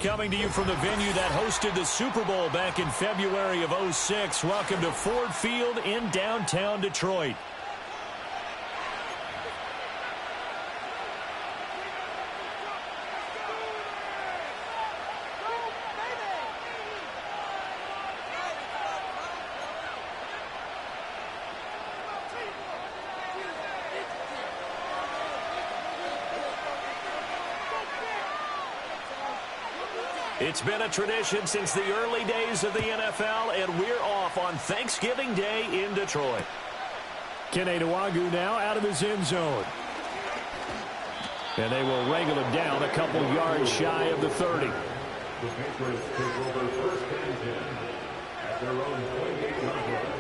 coming to you from the venue that hosted the Super Bowl back in February of '06. Welcome to Ford Field in downtown Detroit. It's been a tradition since the early days of the NFL, and we're off on Thanksgiving Day in Detroit. Kene Nwangwu now out of his end zone. And they will wrangle him down a couple yards shy of the 30. The Patriots take over first and 10 at their own 28-yard line.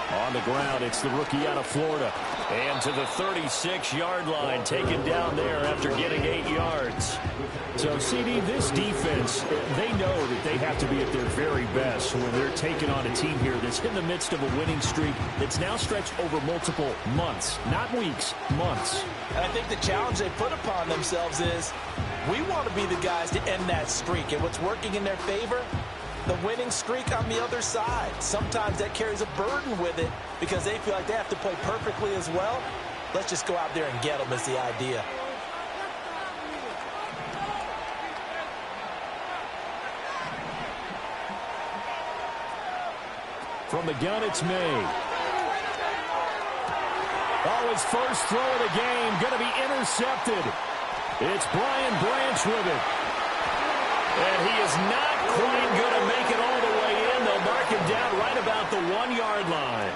On the ground, it's the rookie out of Florida. And to the 36-yard line, taken down there after getting 8 yards. So, CD, this defense, they know that they have to be at their very best when they're taking on a team here that's in the midst of a winning streak that's now stretched over multiple months, not weeks, months. And I think the challenge they put upon themselves is we want to be the guys to end that streak. And what's working in their favor? The winning streak on the other side. Sometimes that carries a burden with it because they feel like they have to play perfectly as well. Let's just go out there and get them is the idea. From the gun, it's May. Oh, his first throw of the game going to be intercepted. It's Brian Branch with it. And he is not quite going to make it all the way in. They'll mark him down right about the 1-yard line.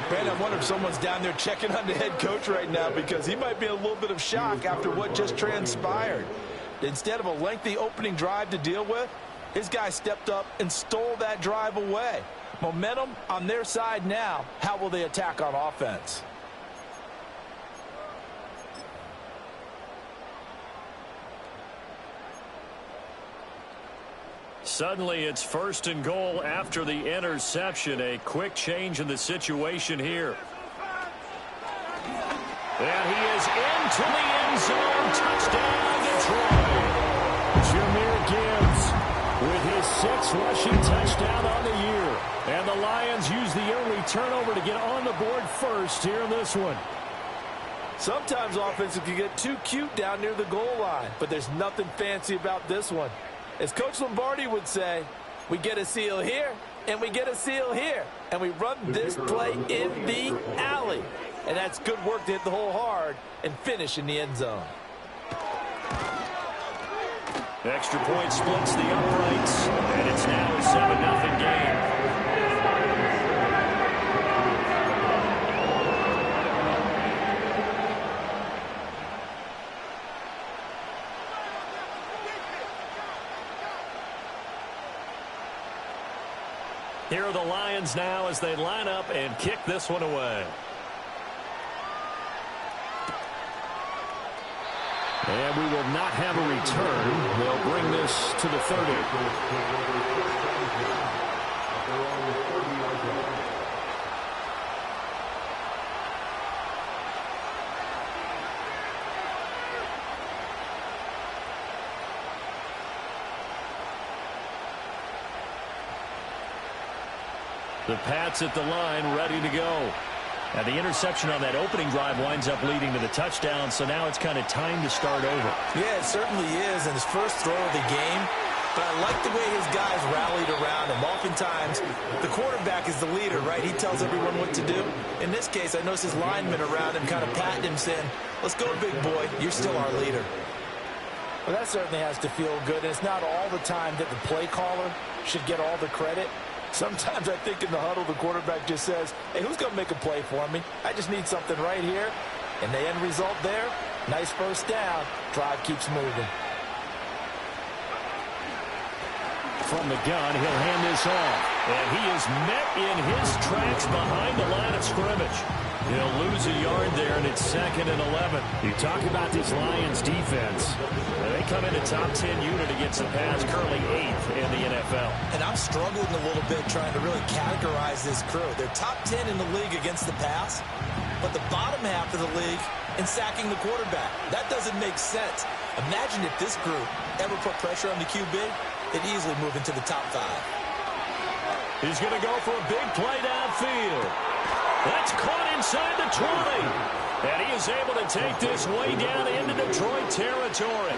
Man, I wonder if someone's down there checking on the head coach right now because he might be in a little bit of shock after what just transpired. Instead of a lengthy opening drive to deal with, his guy stepped up and stole that drive away. Momentum on their side now. How will they attack on offense? Suddenly, it's 1st and goal after the interception. A quick change in the situation here. And he is into the end zone. Touchdown, Detroit. Jahmyr Gibbs with his 6th rushing touchdown on the year. And the Lions use the early turnover to get on the board first here in this one. Sometimes offenses can get too cute down near the goal line, but there's nothing fancy about this one. As Coach Lombardi would say, we get a seal here, and we get a seal here. And we run this play in the alley. And that's good work to hit the hole hard and finish in the end zone. Extra point splits the uprights, and it's now a 7-0 game. Here are the Lions now as they line up and kick this one away. And we will not have a return. They'll bring this to the 30. The Pats at the line, ready to go. And the interception on that opening drive winds up leading to the touchdown, so now it's kind of time to start over. Yeah, it certainly is, and his first throw of the game. But I like the way his guys rallied around him. Oftentimes, the quarterback is the leader, right? He tells everyone what to do. In this case, I noticed his linemen around him kind of patting him, saying, let's go, big boy. You're still our leader. Well, that certainly has to feel good. And it's not all the time that the play caller should get all the credit. Sometimes I think in the huddle, the quarterback just says, hey, who's going to make a play for me? I just need something right here. And the end result there, nice first down. Drive keeps moving. From the gun, he'll hand this off. And he is met in his tracks behind the line of scrimmage. He'll lose a yard there, and it's 2nd and 11. You talk about this Lions defense. They come in a top 10 unit against the pass, currently 8th in the NFL. And I'm struggling a little bit trying to really categorize this crew. They're top 10 in the league against the pass, but the bottom half of the league in sacking the quarterback. That doesn't make sense. Imagine if this group ever put pressure on the QB, they'd easily move into the top 5. He's going to go for a big play downfield. That's caught inside the 20. And he is able to take this way down into Detroit territory.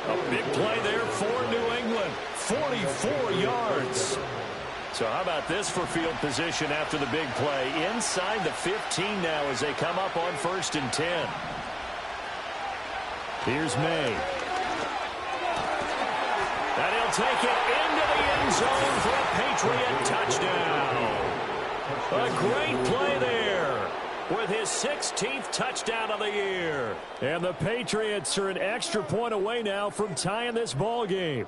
A big play there for New England. 44 yards. So how about this for field position after the big play? Inside the 15 now as they come up on 1st and 10. Here's May. And he'll take it into the end zone for a Patriot touchdown. A great play there with his 16th touchdown of the year. And the Patriots are an extra point away now from tying this ball game.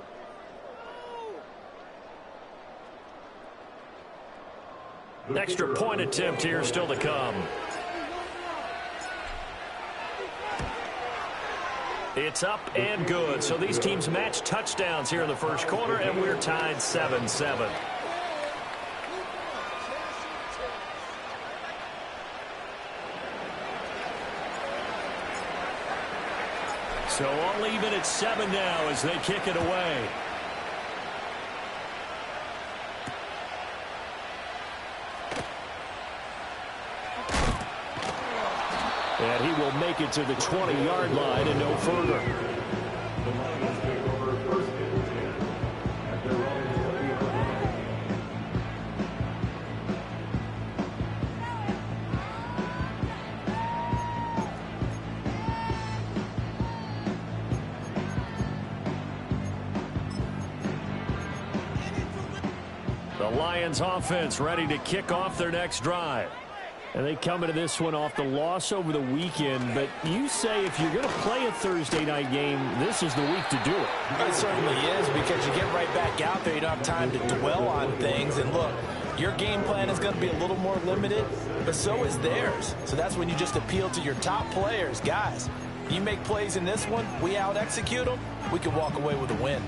Extra point attempt here still to come. It's up and good. So these teams match touchdowns here in the first quarter, and we're tied 7-7. So all even at 7 now as they kick it away. And he will make it to the 20-yard line and no further. The Lions take over 1st and 10 at their own 20-yard line. The Lions offense ready to kick off their next drive. And they come into this one off the loss over the weekend. But you say if you're going to play a Thursday night game, this is the week to do it. It certainly is, because you get right back out there. You don't have time to dwell on things. And look, your game plan is going to be a little more limited, but so is theirs. So that's when you just appeal to your top players. Guys, you make plays in this one, we out-execute them, we can walk away with a win.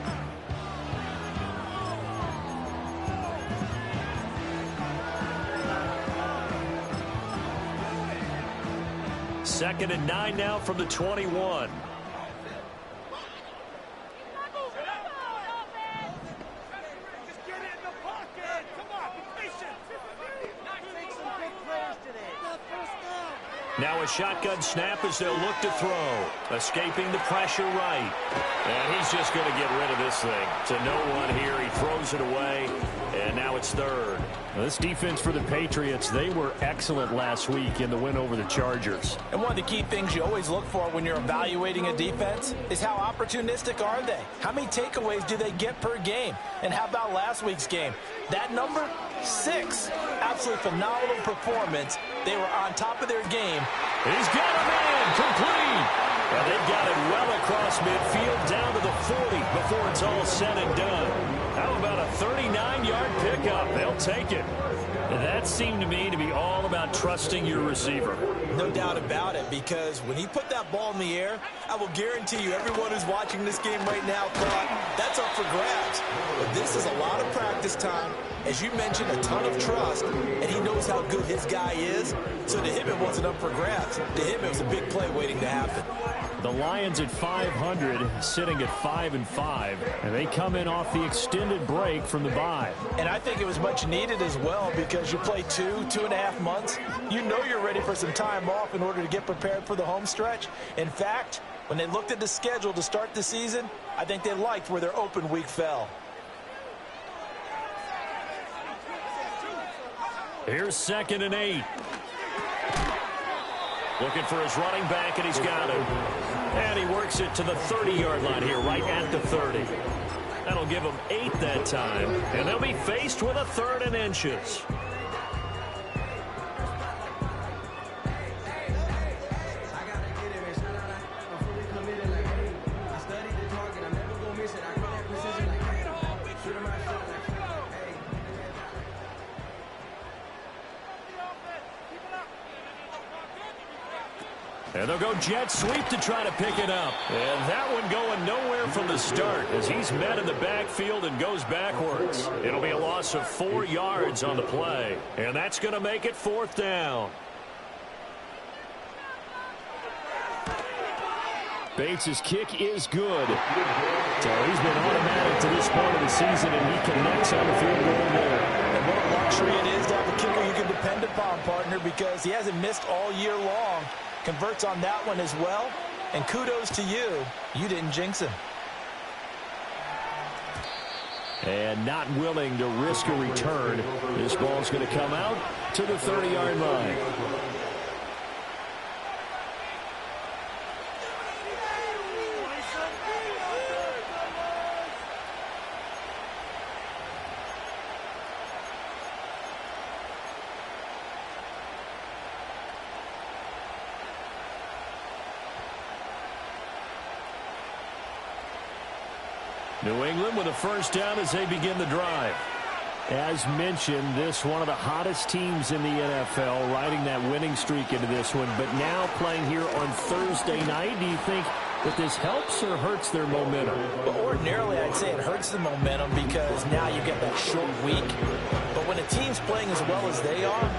2nd and 9 now from the 21. Now a shotgun snap as they'll look to throw. Escaping the pressure right. And he's just going to get rid of this thing. To no one here. He throws it away. And now it's 3rd. Now this defense for the Patriots, they were excellent last week in the win over the Chargers. And one of the key things you always look for when you're evaluating a defense is how opportunistic are they? How many takeaways do they get per game? And how about last week's game? That number, 6. Absolutely phenomenal performance. They were on top of their game. He's got a man complete. And they've got it well across midfield down to the 40 before it's all said and done. How about a 39-yard pickup? They'll take it. And that seemed to me to be all about trusting your receiver. No doubt about it, because when he put that ball in the air, I will guarantee you everyone who's watching this game right now thought that's up for grabs. But this is a lot of practice time. As you mentioned, a ton of trust, and he knows how good his guy is. So to him, it wasn't up for grabs. To him, it was a big play waiting to happen. The Lions at 500, sitting at 5-5, and they come in off the extended break from the bye. And I think it was much needed as well, because you play 2.5 months. You know you're ready for some time off in order to get prepared for the home stretch. In fact, when they looked at the schedule to start the season, I think they liked where their open week fell. Here's 2nd and 8. Looking for his running back, and he's got him. And he works it to the 30-yard line here, right at the 30. That'll give him 8 that time, and they'll be faced with a 3rd and inches. And they'll go jet sweep to try to pick it up. And that one going nowhere from the start as he's met in the backfield and goes backwards. It'll be a loss of 4 yards on the play. And that's going to make it 4th down. Bates' kick is good. So he's been automatic to this point of the season, and he connects on the field goal there. And what a luxury it is to have a kicker you can depend upon, partner, because he hasn't missed all year long. Converts on that one as well. And kudos to you. You didn't jinx him. And not willing to risk a return. This ball's going to come out to the 30-yard line. New England with a first down as they begin the drive. As mentioned, this one of the hottest teams in the NFL, riding that winning streak into this one, but now playing here on Thursday night. Do you think that this helps or hurts their momentum? Well, ordinarily, I'd say it hurts the momentum because now you get that short week. But when a team's playing as well as they are,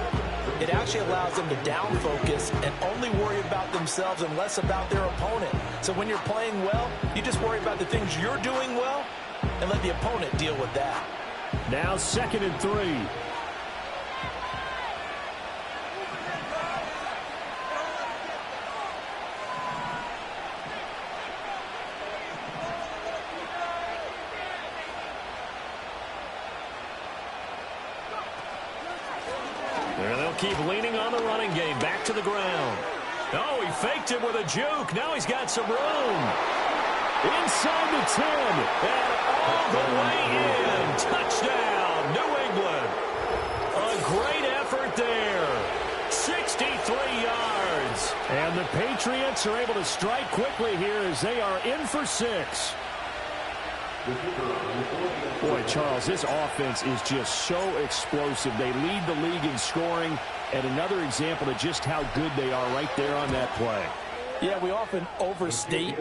it actually allows them to down focus and only worry about themselves and less about their opponent. So when you're playing well, you just worry about the things you're doing well and let the opponent deal with that. Now 2nd and 3. And they'll keep leaning on the running game. Back to the ground. Oh, he faked it with a juke. Now he's got some room. Inside the 10. And all the way in. Touchdown, New England. A great effort there. 63 yards. And the Patriots are able to strike quickly here as they are in for 6. Boy, Charles, this offense is just so explosive. They lead the league in scoring, and another example of just how good they are right there on that play. Yeah, we often overstate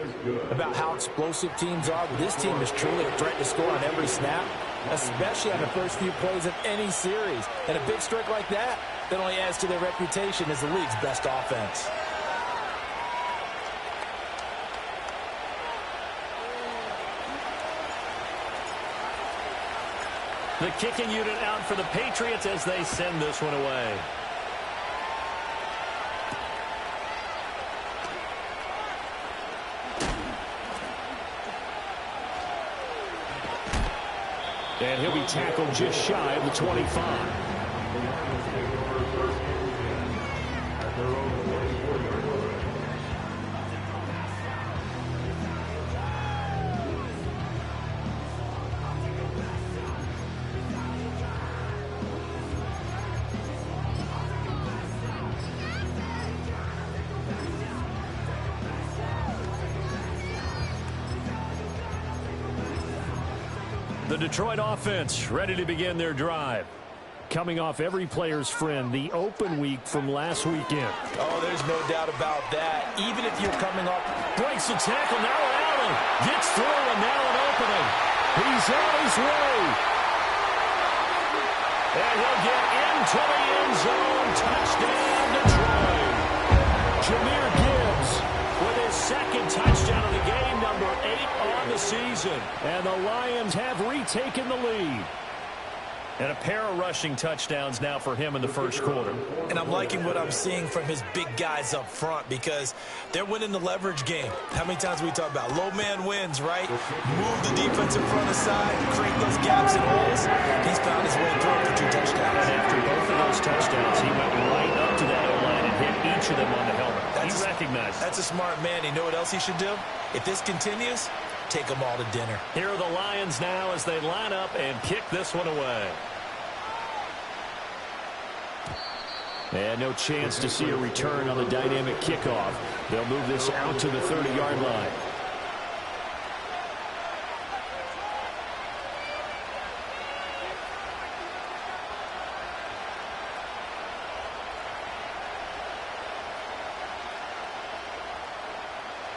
about how explosive teams are, but this team is truly a threat to score on every snap, especially on the first few plays of any series. And a big streak like that only adds to their reputation as the league's best offense. The kicking unit out for the Patriots as they send this one away. And he'll be tackled just shy of the 25. The Detroit offense ready to begin their drive. Coming off every player's friend, the open week from last weekend. Oh, there's no doubt about that. Even if you're coming off. Breaks the tackle, now Allen gets through, and now an opening. He's on his way. And he'll get into the end zone. Touchdown, Detroit. Jahmyr Gibbs with his 2nd touchdown of the game, number 8 on the season. And the Lions have retaken the lead. And a pair of rushing touchdowns now for him in the first quarter. And I'm liking what I'm seeing from his big guys up front because they're winning the leverage game. How many times we talk about low man wins, right? Move the defensive front aside, create those gaps and holes. He's found his way through for 2 touchdowns. And after both of those touchdowns, he went right up to that O-line and hit each of them on the helmet. He recognized it. That's a smart man. You know what else he should do? If this continues, take them all to dinner. Here are the Lions now as they line up and kick this one away. And no chance to see a return on the dynamic kickoff. They'll move this out to the 30-yard line.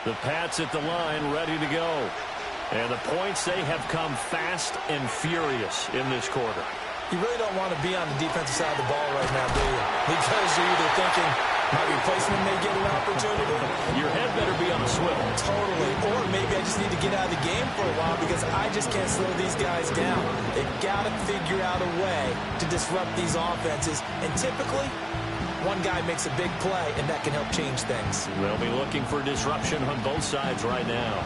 The Pats at the line, ready to go. And the points, they have come fast and furious in this quarter. You really don't want to be on the defensive side of the ball right now, do you? Because you're either thinking my replacement may get an opportunity. Your head better be on a swivel. Totally. Or maybe I just need to get out of the game for a while because I just can't slow these guys down. They've got to figure out a way to disrupt these offenses. And typically, one guy makes a big play, and that can help change things. They'll be looking for disruption on both sides right now.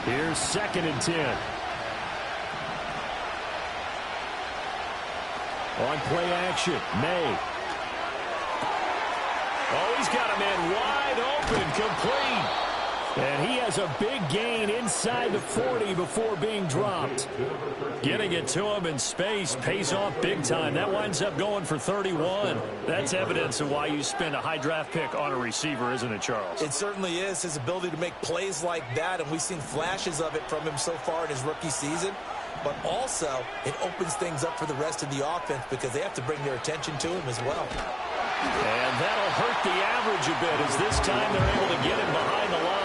Here's 2nd and 10. On play action, May. Oh, he's got a man wide open, complete. And he has a big gain inside the 40 before being dropped. Getting it to him in space pays off big time. That winds up going for 31. That's evidence of why you spend a high draft pick on a receiver, isn't it, Charles? It certainly is. His ability to make plays like that, and we've seen flashes of it from him so far in his rookie season. But also, it opens things up for the rest of the offense because they have to bring their attention to him as well. And that'll hurt the average a bit as this time they're able to get him behind the line.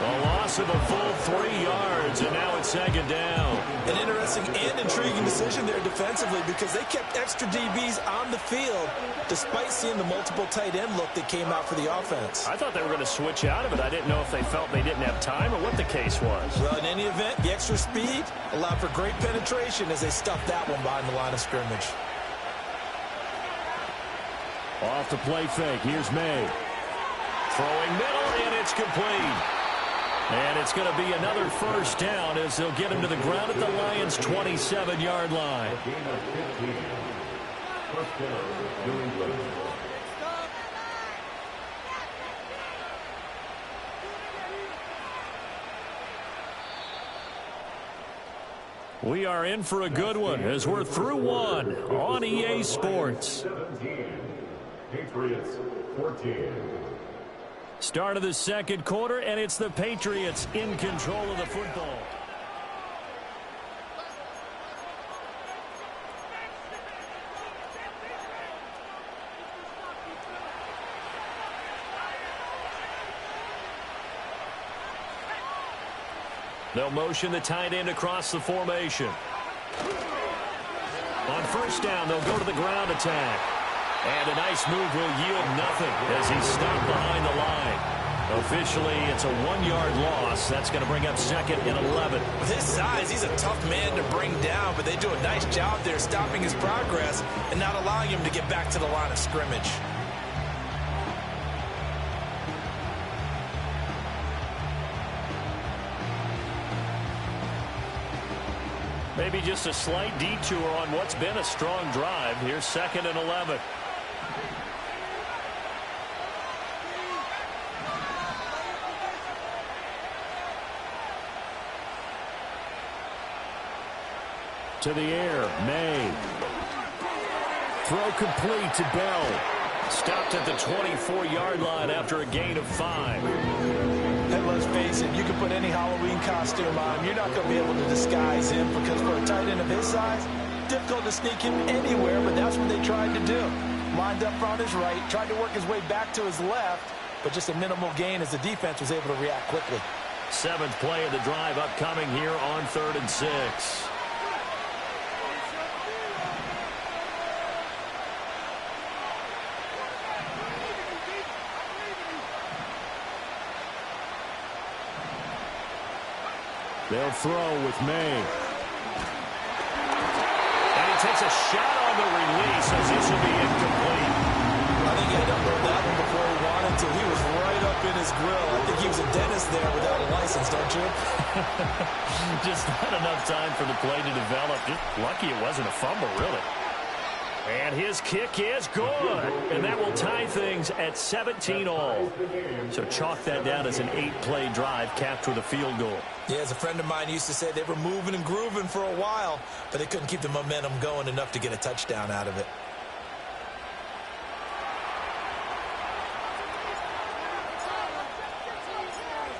A loss of a full 3 yards, and now it's 2nd down. An interesting and intriguing decision there defensively because they kept extra DBs on the field despite seeing the multiple tight end look that came out for the offense. I thought they were going to switch out of it. I didn't know if they felt they didn't have time or what the case was. Well, in any event, the extra speed allowed for great penetration as they stuffed that one behind the line of scrimmage. Off the play fake. Here's May. Throwing middle, and it's complete. And it's going to be another 1st down as they'll get him to the ground at the Lions' 27-yard line. We are in for a good one as we're through one on EA Sports. Patriots 14. Start of the 2nd quarter, and it's the Patriots in control of the football. They'll motion the tight end across the formation. On 1st down, they'll go to the ground attack. And a nice move will yield nothing as he's stopped behind the line. Officially, it's a 1-yard loss. That's going to bring up 2nd and 11. With his size, he's a tough man to bring down, but they do a nice job there stopping his progress and not allowing him to get back to the line of scrimmage. Maybe just a slight detour on what's been a strong drive. Here's 2nd and 11. To the air, May. Throw complete to Bell. Stopped at the 24-yard line after a gain of 5. And let's face it, you can put any Halloween costume on. You're not going to be able to disguise him because for a tight end of his size, difficult to sneak him anywhere, but that's what they tried to do. Lined up on his right, tried to work his way back to his left, but just a minimal gain as the defense was able to react quickly. 7th play of the drive upcoming here on 3rd and 6. They'll throw with May. And he takes a shot on the release as this will be incomplete. I think he had to hold that one before he wanted to. He was right up in his grill. I think he was a dentist there without a license, don't you? Just not enough time for the play to develop. Just lucky it wasn't a fumble, really. And his kick is good. And that will tie things at 17 all. So chalk that down as an 8-play drive capped with a field goal. Yeah, as a friend of mine used to say, they were moving and grooving for a while, but they couldn't keep the momentum going enough to get a touchdown out of it.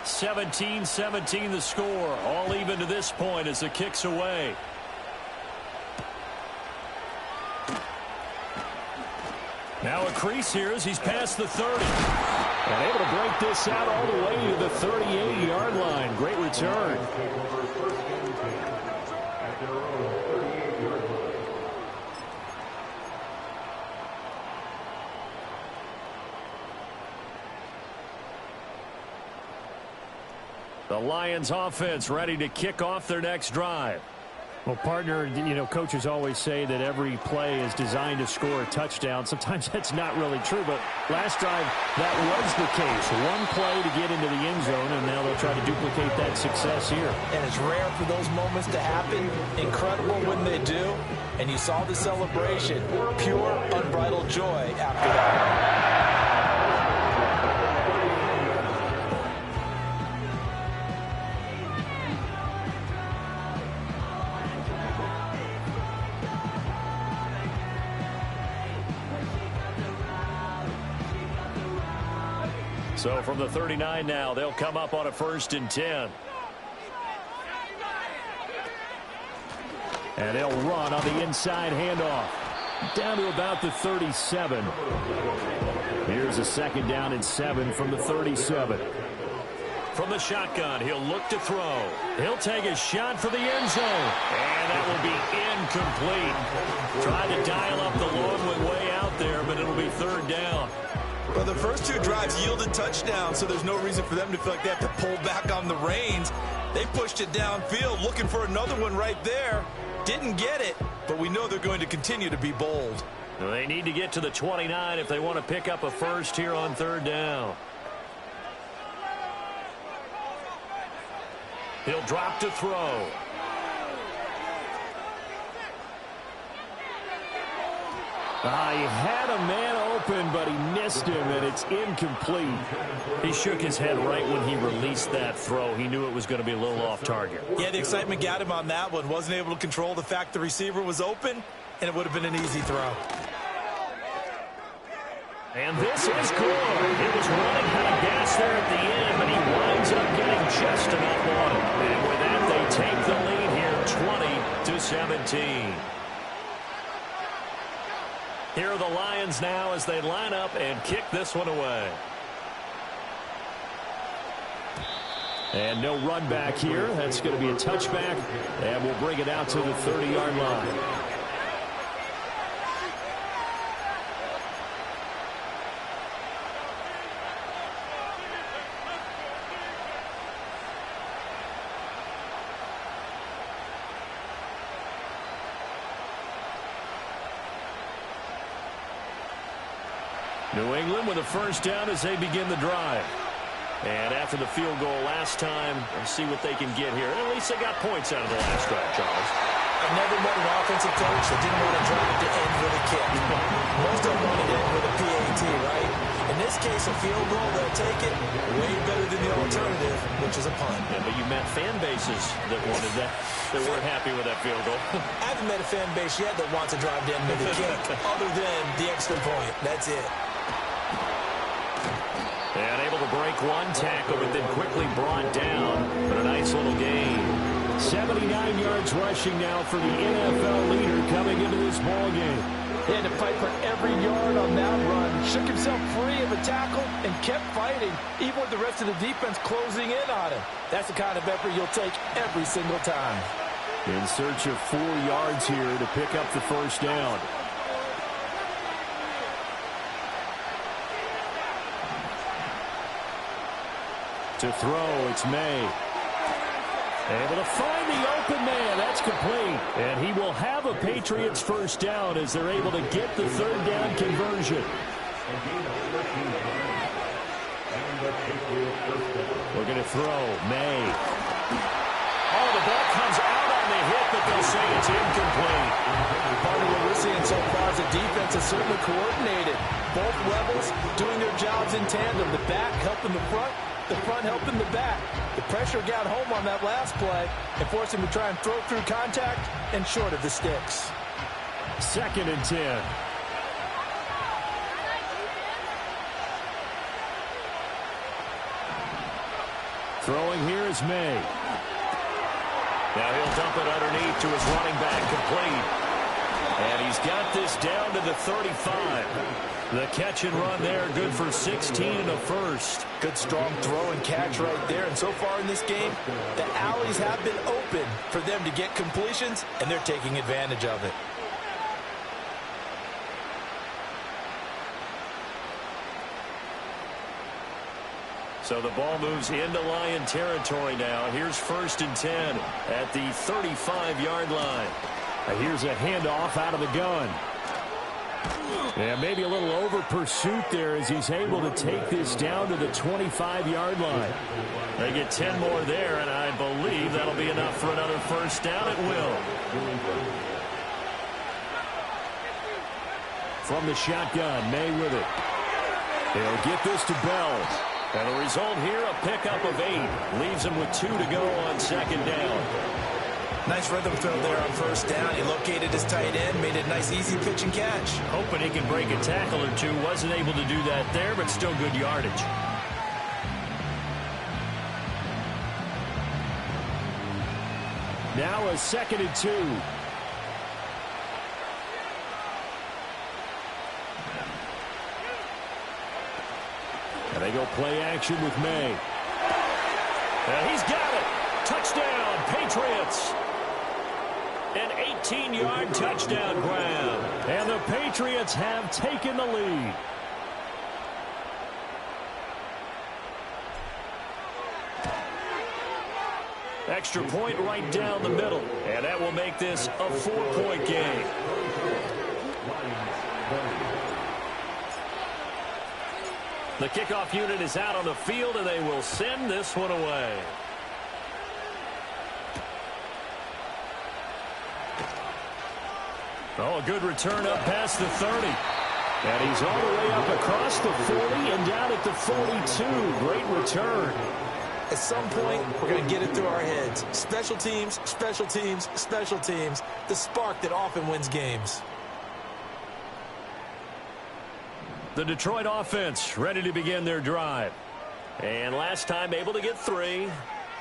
(17-17) the score. All even to this point as the kick's away. Now a crease here as he's past the 30. And able to break this out all the way to the 38-yard line. Great return. The Lions offense ready to kick off their next drive. Well, partner, you know, coaches always say that every play is designed to score a touchdown. Sometimes that's not really true, but last drive, that was the case. One play to get into the end zone, and now they'll try to duplicate that success here. And it's rare for those moments to happen. Incredible when they do. And you saw the celebration. Pure, unbridled joy after that. So from the 39 now, they'll come up on a 1st and 10. And they'll run on the inside handoff. Down to about the 37. Here's a 2nd down and 7 from the 37. From the shotgun, he'll look to throw. He'll take a shot for the end zone. And that will be incomplete. Tried to dial up the long one way out there, but it'll be 3rd down. Well, the first 2 drives yielded touchdowns, so there's no reason for them to feel like they have to pull back on the reins. They pushed it downfield, looking for another one right there. Didn't get it, but we know they're going to continue to be bold. They need to get to the 29 if they want to pick up a first here on 3rd down. He'll drop to throw. He had a man open, but he missed him, and it's incomplete. He shook his head right when he released that throw. He knew it was going to be a little off target. Yeah, the excitement got him on that one. Wasn't able to control the fact the receiver was open, and it would have been an easy throw. And this is good. He was running out of gas there at the end, but he winds up getting just enough on it. And with that, they take the lead here 20-17. Here are the Lions now as they line up and kick this one away. And no run back here. That's going to be a touchback, and we'll bring it out to the 30-yard line. New England with a 1st down as they begin the drive. And after the field goal last time, we'll see what they can get here. At least they got points out of the last drive, Charles. I've never met an offensive coach that didn't want to drive to end with a kick. Most of them wanted to end with a PAT, right? In this case, a field goal, they'll take it way better than the alternative, which is a punt. Yeah, but you met fan bases that wanted that, that weren't happy with that field goal. I haven't met a fan base yet that wants to drive to end with a kick, other than the extra point. That's it. And able to break one tackle, but then quickly brought down. But a nice little gain. 79 yards rushing now for the NFL leader coming into this ball game. He had to fight for every yard on that run. Shook himself free of a tackle and kept fighting, even with the rest of the defense closing in on him. That's the kind of effort you'll take every single time. In search of 4 yards here to pick up the 1st down. To throw, it's May. Able to find the open man. That's complete. And he will have a Patriots 1st down as they're able to get the 3rd down conversion. We're going to throw. May. Oh, the ball comes out on the hit, but they'll say it's incomplete. Part of what we're seeing so far is the defense is certainly coordinated. Both levels doing their jobs in tandem. The back helping the front helping the back. The pressure got home on that last play and forced him to try and throw through contact and short of the sticks. 2nd and 10. Throwing here is May. Now he'll dump it underneath to his running back, complete. And he's got this down to the 35. The catch and run there, good for 16 and a first. Good strong throw and catch right there. And so far in this game, the alleys have been open for them to get completions, and they're taking advantage of it. So the ball moves into Lion territory now. Here's 1st and 10 at the 35-yard line. Here's a handoff out of the gun. Yeah, maybe a little over pursuit there as he's able to take this down to the 25-yard line. They get 10 more there, and I believe that'll be enough for another first down. It will. From the shotgun, May with it. He'll get this to Bell. And the result here, a pickup of 8. Leaves him with 2 to go on 2nd down. Nice rhythm throw there on 1st down. He located his tight end, made a nice easy pitch and catch. Hoping he can break a tackle or two. Wasn't able to do that there, but still good yardage. Now a 2nd and 2. And they go play action with May. And he's got it. Touchdown, Patriots. An 18-yard touchdown grab. And the Patriots have taken the lead. Extra point right down the middle. And that will make this a 4-point game. The kickoff unit is out on the field, and they will send this one away. Oh, a good return up past the 30. And he's all the way up across the 40 and down at the 42. Great return. At some point, we're going to get it through our heads. Special teams, special teams, special teams. The spark that often wins games. The Detroit offense ready to begin their drive. And last time able to get 3.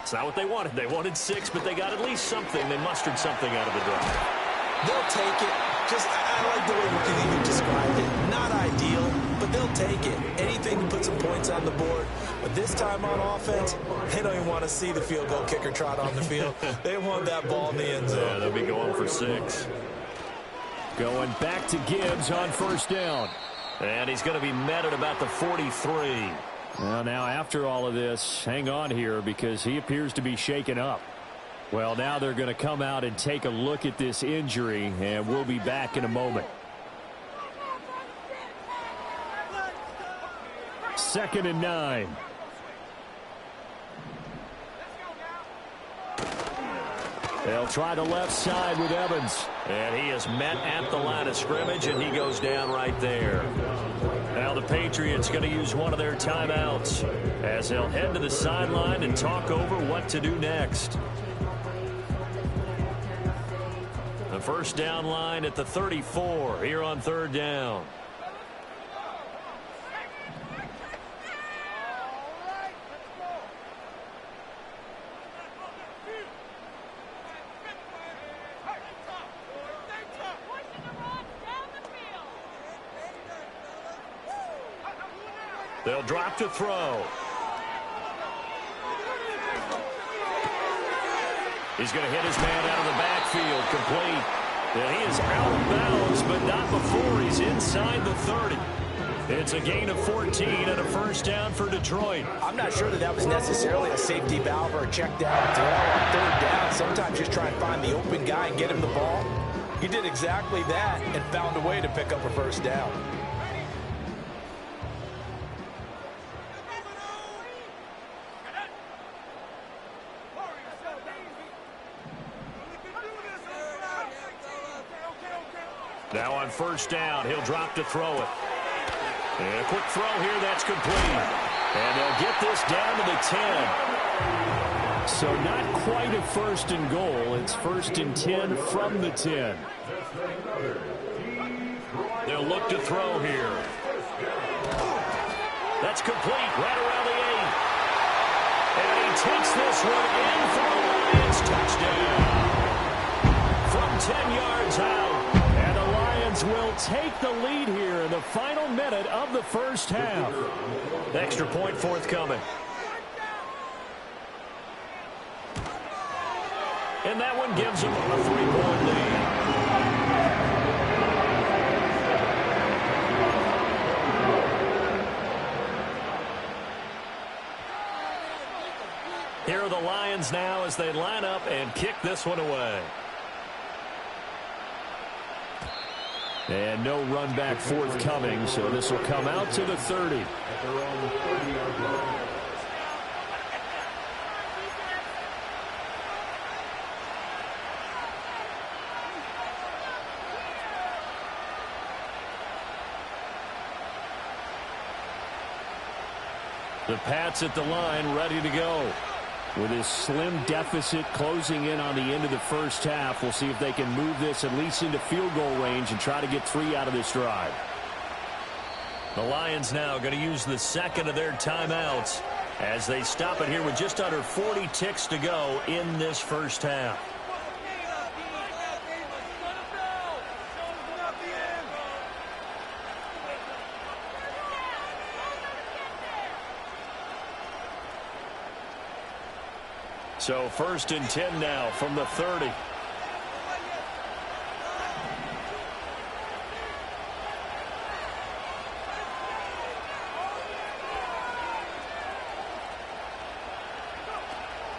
It's not what they wanted. They wanted 6, but they got at least something. They mustered something out of the drive. They'll take it. I like the way we can even describe it. Not ideal, but they'll take it. Anything to put some points on the board. But this time on offense, they don't even want to see the field goal kicker trot on the field. They want that ball in the end zone. Yeah, they'll be going for 6. Going back to Gibbs on 1st down. And he's going to be met at about the 43. Well, now after all of this, hang on here because he appears to be shaken up. Well, now they're going to come out and take a look at this injury, and we'll be back in a moment. 2nd and 9. They'll try the left side with Evans. And he is met at the line of scrimmage, and he goes down right there. Now the Patriots going to use one of their timeouts as they'll head to the sideline and talk over what to do next. The first down line at the 34 here on 3rd down. They'll drop to throw. He's going to hit his man out of the backfield, complete. And he is out of bounds, but not before he's inside the 30. It's a gain of 14 and a first down for Detroit. I'm not sure that was necessarily a safety valve or a check down throw on 3rd down. Sometimes just try and find the open guy and get him the ball. He did exactly that and found a way to pick up a first down. Now on 1st down, he'll drop to throw it. And a quick throw here, that's complete. And they'll get this down to the 10. So not quite a 1st and goal. It's 1st and 10 from the 10. They'll look to throw here. That's complete right around the 8. And he takes this one in for the Lions touchdown. From 10 yards out. And the Lions will take the lead here in the final minute of the first half. Extra point forthcoming. And that one gives them a 3-point lead. Here are the Lions now as they line up and kick this one away. And no run back forthcoming, so this will come out to the 30. At their own 30-yard line. The Pats at the line, ready to go. With his slim deficit closing in on the end of the first half, we'll see if they can move this at least into field goal range and try to get 3 out of this drive. The Lions now going to use the second of their timeouts as they stop it here with just under 40 ticks to go in this first half. So 1st and 10 now from the 30.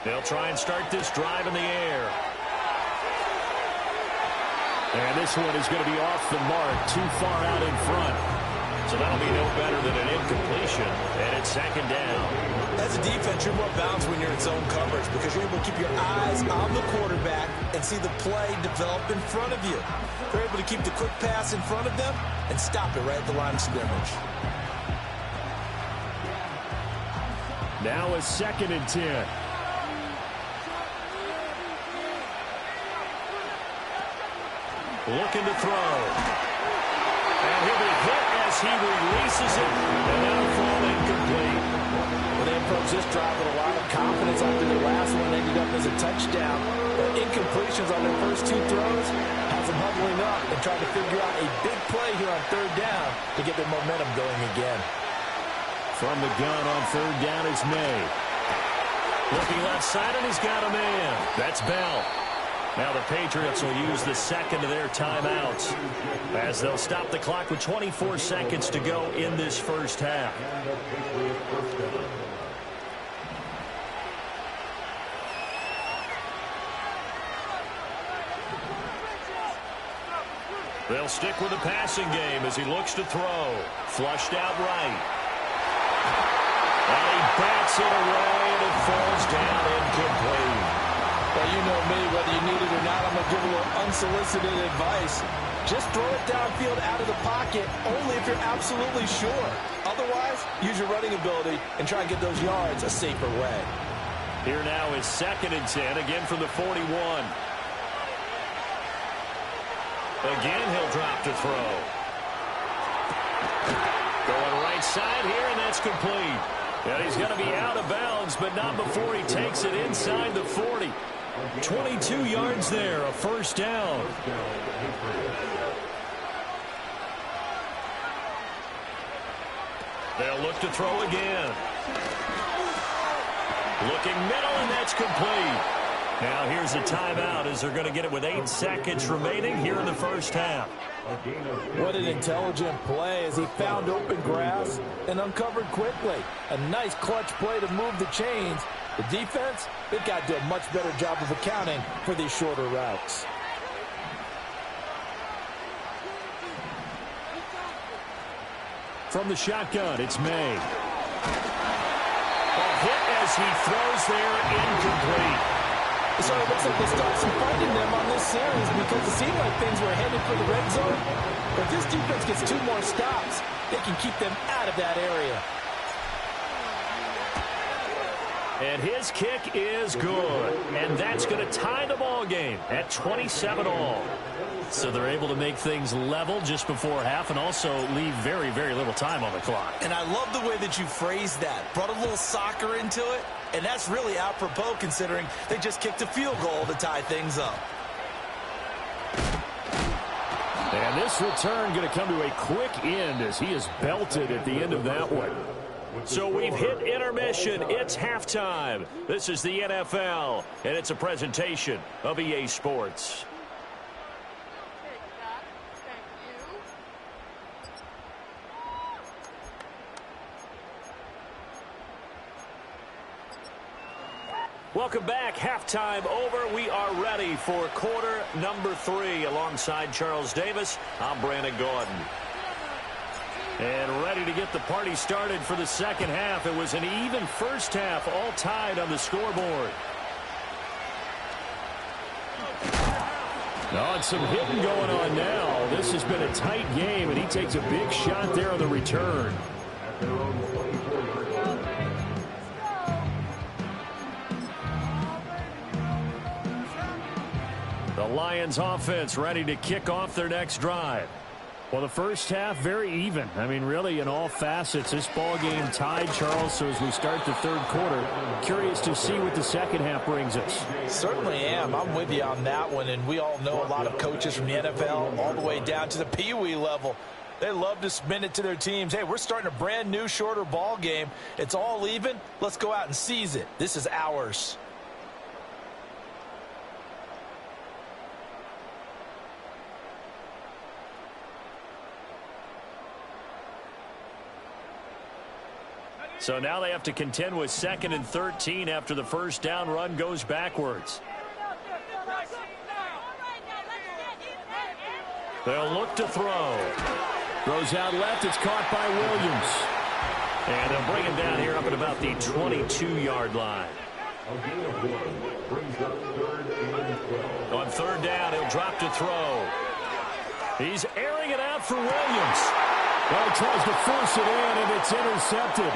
They'll try and start this drive in the air. And this one is going to be off the mark, too far out in front. So that'll be no better than an incompletion, and it's 2nd down. As a defense, you're more balanced when you're in zone coverage because you're able to keep your eyes on the quarterback and see the play develop in front of you. They're able to keep the quick pass in front of them and stop it right at the line of scrimmage. Now a 2nd and 10. Looking to throw. And he'll be hit as he releases it. And that'll fall incomplete. Well, they approach this drive with a lot of confidence after their last one ended up as a touchdown. But incompletions on their first 2 throws has them huddling up and trying to figure out a big play here on 3rd down to get their momentum going again. From the gun on 3rd down is May. Looking left side, and he's got a man. That's Bell. Now the Patriots will use the second of their timeouts as they'll stop the clock with 24 seconds to go in this first half. They'll stick with the passing game as he looks to throw. Flushed out right. And he bats it away, and it falls down incomplete. Well, you know me, whether you need it or not, I'm going to give a little unsolicited advice. Just throw it downfield out of the pocket only if you're absolutely sure. Otherwise, use your running ability and try and get those yards a safer way. Here now is 2nd and 10, again from the 41. Again, he'll drop to throw. Going right side here, and that's complete. And he's going to be out of bounds, but not before he takes it inside the 40. 22 yards there, a 1st down. They'll look to throw again. Looking middle, and that's complete. Now here's a timeout as they're going to get it with 8 seconds remaining here in the first half. What an intelligent play as he found open grass and uncovered quickly. A nice clutch play to move the chains. The defense, they've got to do a much better job of accounting for these shorter routes. From the shotgun, it's May. A hit as he throws there, incomplete. So it looks like they stopped some fighting them on this series because it seemed like things were headed for the red zone. But if this defense gets 2 more stops, they can keep them out of that area. And his kick is good. And that's going to tie the ball game at 27 all. So they're able to make things level just before half and also leave very, very little time on the clock. And I love the way that you phrased that. Brought a little soccer into it. And that's really apropos considering they just kicked a field goal to tie things up. And this return going to come to a quick end as he is belted at the end of that one. So we've hit intermission. It's halftime. This is the NFL, and it's a presentation of EA Sports. Welcome back. Halftime over. We are ready for quarter number 3. Alongside Charles Davis, I'm Brandon Gaudin. And ready to get the party started for the second half. It was an even first half, all tied on the scoreboard. Oh, and some hitting going on now. This has been a tight game, and he takes a big shot there on the return. The Lions offense ready to kick off their next drive. Well, the first half, very even. I mean, really, in all facets, this ball game tied, Charles. So as we start the third quarter, curious to see what the second half brings us. Certainly am. I'm with you on that one. And we all know a lot of coaches from the NFL all the way down to the Pee Wee level. They love to spin it to their teams. Hey, we're starting a brand new, shorter ball game. It's all even. Let's go out and seize it. This is ours. So now they have to contend with 2nd and 13 after the first down run goes backwards. They'll look to throw. Throws out left. It's caught by Williams. And they'll bring him down here up at about the 22-yard line. On third down, he'll drop to throw. He's airing it out for Williams. Well, he tries to force it in, and it's intercepted.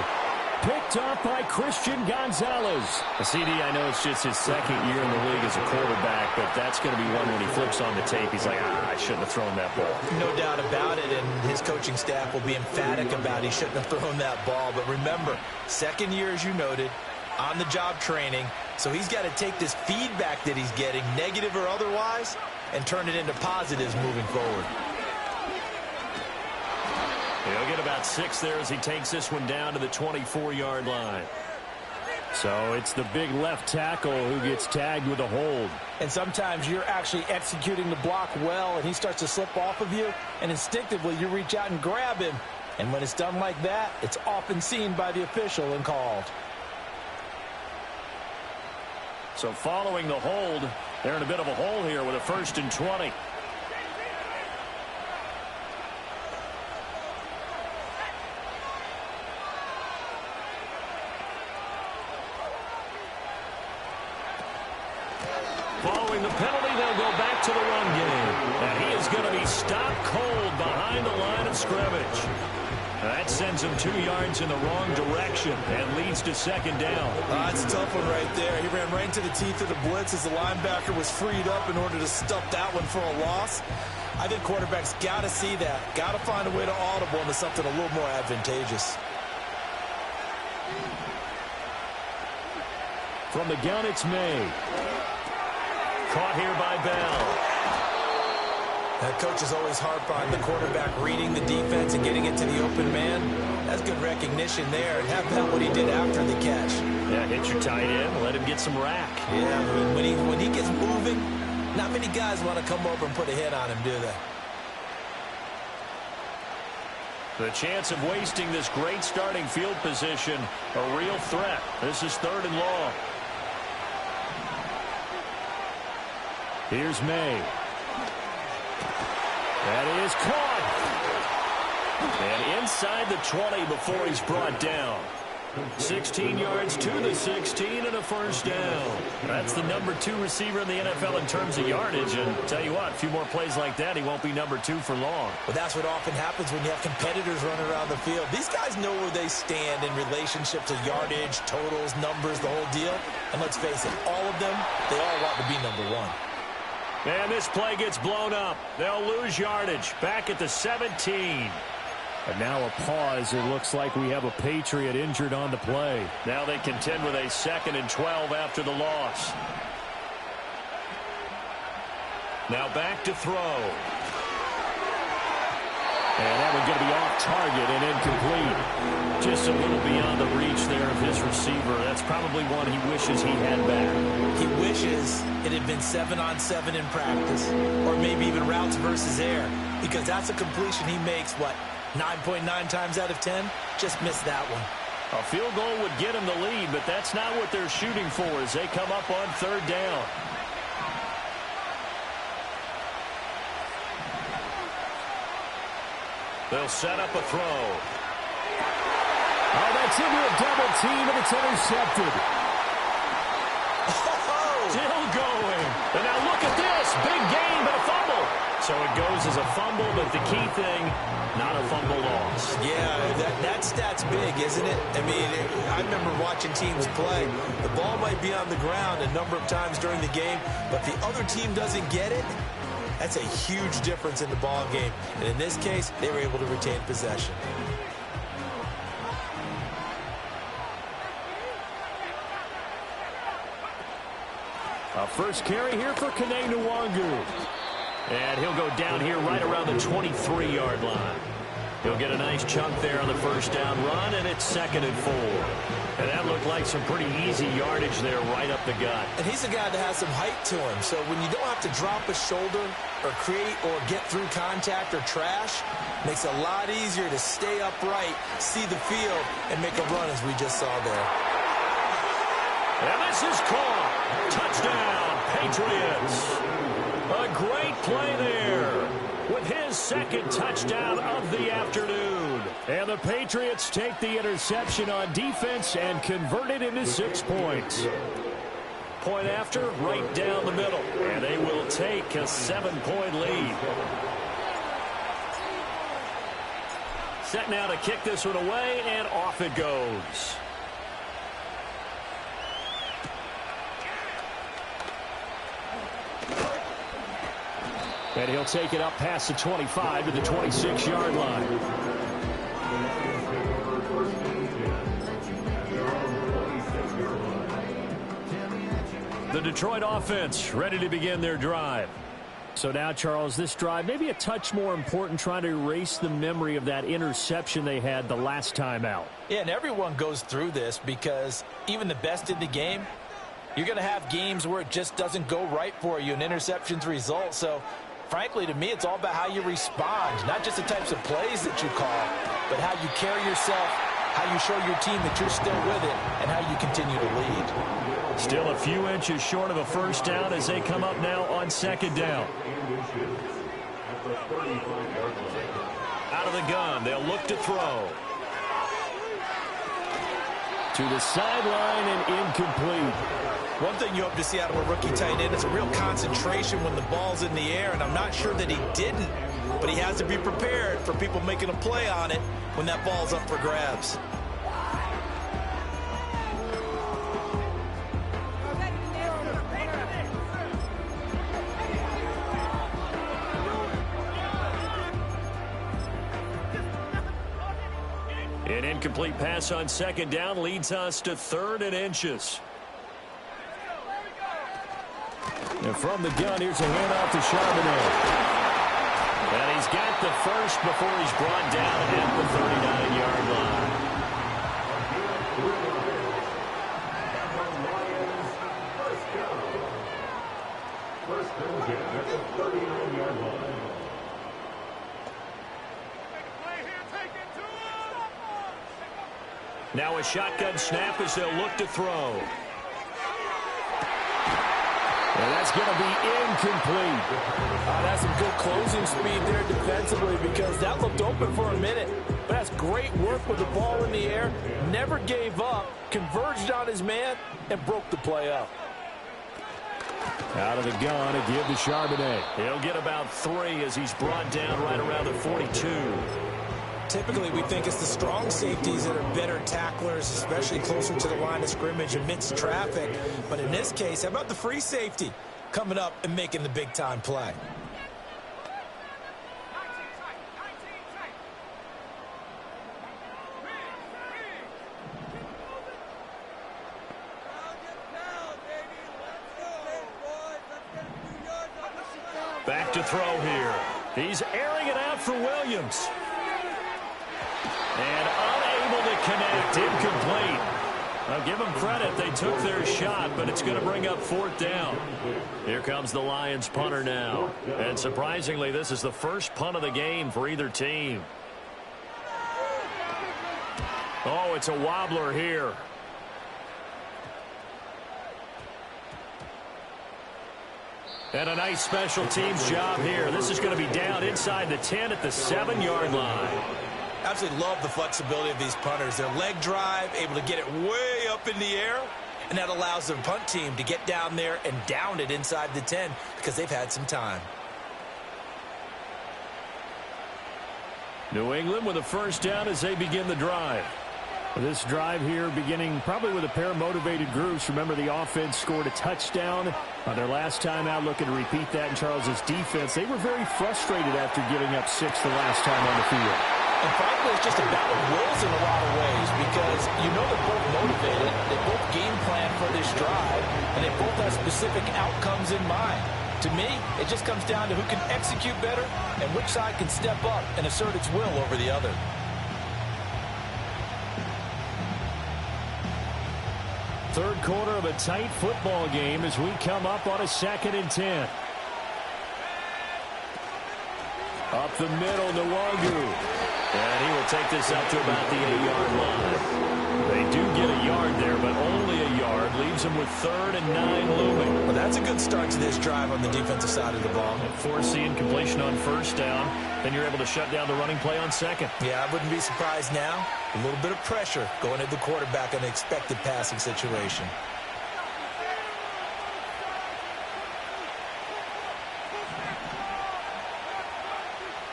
Picked off by Christian Gonzalez. CD, I know it's just his second year in the league as a quarterback, but that's going to be one when he flips on the tape. He's like, I shouldn't have thrown that ball. No doubt about it, and his coaching staff will be emphatic about he shouldn't have thrown that ball. But remember, second year, as you noted, on-the-job training. So he's got to take this feedback that he's getting, negative or otherwise, and turn it into positives moving forward. He'll get about 6 there as he takes this one down to the 24-yard line. So it's the big left tackle who gets tagged with a hold. And sometimes you're actually executing the block well, and he starts to slip off of you, and instinctively you reach out and grab him. And when it's done like that, it's often seen by the official and called. So following the hold, they're in a bit of a hole here with a 1st and 20. Following the penalty, they'll go back to the run game. And he is going to be stopped cold behind the line of scrimmage. That sends him 2 yards in the wrong direction and leads to 2nd down. That's a tough one right there. He ran right into the teeth of the blitz as the linebacker was freed up in order to stuff that one for a loss. I think quarterbacks got to see that. Got to find a way to audible into something a little more advantageous. From the gun, it's May. Caught here by Bell. That coach is always harp on the quarterback reading the defense and getting it to the open man. That's good recognition there. And how about what he did after the catch? Yeah, hit your tight end. Let him get some rack. Yeah, when he gets moving, not many guys want to come over and put a hit on him, do they? The chance of wasting this great starting field position, a real threat. This is 3rd and long. Here's May. That is caught. And inside the 20 before he's brought down. 16 yards to the 16 and a 1st down. That's the number 2 receiver in the NFL in terms of yardage. And tell you what, a few more plays like that, he won't be number 2 for long. But that's what often happens when you have competitors running around the field. These guys know where they stand in relationship to yardage, totals, numbers, the whole deal. And let's face it, all of them, they all want to be number 1. And this play gets blown up. They'll lose yardage. Back at the 17. And now a pause. It looks like we have a Patriot injured on the play. Now they contend with a 2nd and 12 after the loss. Now back to throw. And that one going to be off target and incomplete. Just a little beyond the reach there of his receiver. That's probably one he wishes he had back. He wishes it had been 7-on-7 in practice, or maybe even routes versus air, because that's a completion he makes, 9.9 times out of 10? Just missed that one. A field goal would get him the lead, but that's not what they're shooting for as they come up on third down. They'll set up a throw. Oh, that's into a double team, and it's intercepted. Still going. And now look at this. Big gain, but a fumble. So it goes as a fumble, but the key thing, not a fumble loss. Yeah, that stat's big, isn't it? I mean, I remember watching teams play. The ball might be on the ground a number of times during the game, but the other team doesn't get it. That's a huge difference in the ball game. And in this case, they were able to retain possession. A first carry here for Kene Nwangu. And he'll go down here right around the 23-yard line. He'll get a nice chunk there on the first down run, and it's 2nd and 4. And that looked like some pretty easy yardage there right up the gut. And he's a guy that has some height to him. So when you don't have to drop a shoulder or create or get through contact or trash, makes it a lot easier to stay upright, see the field, and make a run as we just saw there. And this is caught. Touchdown, Patriots. A great play there with his 2nd touchdown of the afternoon. And the Patriots take the interception on defense and convert it into 6 points. Point after, right down the middle. And they will take a 7-point lead. Set now to kick this one away, and off it goes. And he'll take it up past the 25 to the 26-yard line. The Detroit offense ready to begin their drive. So now, Charles, this drive maybe a touch more important, trying to erase the memory of that interception they had the last time out. Yeah, and everyone goes through this because even the best in the game, you're going to have games where it just doesn't go right for you, and interceptions result. So, frankly, to me, it's all about how you respond, not just the types of plays that you call, but how you carry yourself, how you show your team that you're still with it, and how you continue to lead. Still a few inches short of a first down as they come up now on 2nd down. Out of the gun, they'll look to throw. To the sideline and incomplete. One thing you hope to see out of a rookie tight end is a real concentration when the ball's in the air, and I'm not sure that he didn't, but he has to be prepared for people making a play on it when that ball's up for grabs. An incomplete pass on 2nd down leads us to 3rd and inches. And from the gun, here's a handoff to Charbonnet. And he's got the first before he's brought down at the 39-yard line. First and 10 at the 39-yard line. Now a shotgun snap as they'll look to throw. And that's going to be incomplete. That's some good closing speed there defensively because that looked open for a minute. But that's great work with the ball in the air. Never gave up, converged on his man, and broke the play up. Out of the gun, a give to Charbonnet. He'll get about 3 as he's brought down right around the 42. Typically, we think it's the strong safeties that are better tacklers, especially closer to the line of scrimmage amidst traffic. But in this case, how about the free safety coming up and making the big-time play? Back to throw here. He's airing it out for Williams. And unable to connect. Incomplete. Now, give them credit. They took their shot, but it's going to bring up 4th down. Here comes the Lions punter now. And surprisingly, this is the first punt of the game for either team. Oh, it's a wobbler here. And a nice special teams job here. This is going to be down inside the 10 at the 7-yard line. Absolutely love the flexibility of these punters. Their leg drive, able to get it way up in the air, and that allows their punt team to get down there and down it inside the 10 because they've had some time. New England with a first down as they begin the drive. This drive here beginning probably with a pair of motivated groups. Remember, the offense scored a touchdown on their last time out, looking to repeat that in Charles's defense. They were very frustrated after giving up 6 the last time on the field. And frankly, it's just a battle of wills in a lot of ways because you know they're both motivated, they both game plan for this drive, and they both have specific outcomes in mind. To me, it just comes down to who can execute better and which side can step up and assert its will over the other. Third quarter of a tight football game as we come up on a 2nd and 10. Up the middle, Nwangu. And he will take this up to about the 8-yard line. They do get a yard there, but only a yard. Leaves them with 3rd and 9 looming. Well, that's a good start to this drive on the defensive side of the ball. Forcing completion on 1st down. Then you're able to shut down the running play on 2nd. Yeah, I wouldn't be surprised now. A little bit of pressure going at the quarterback in an expected passing situation.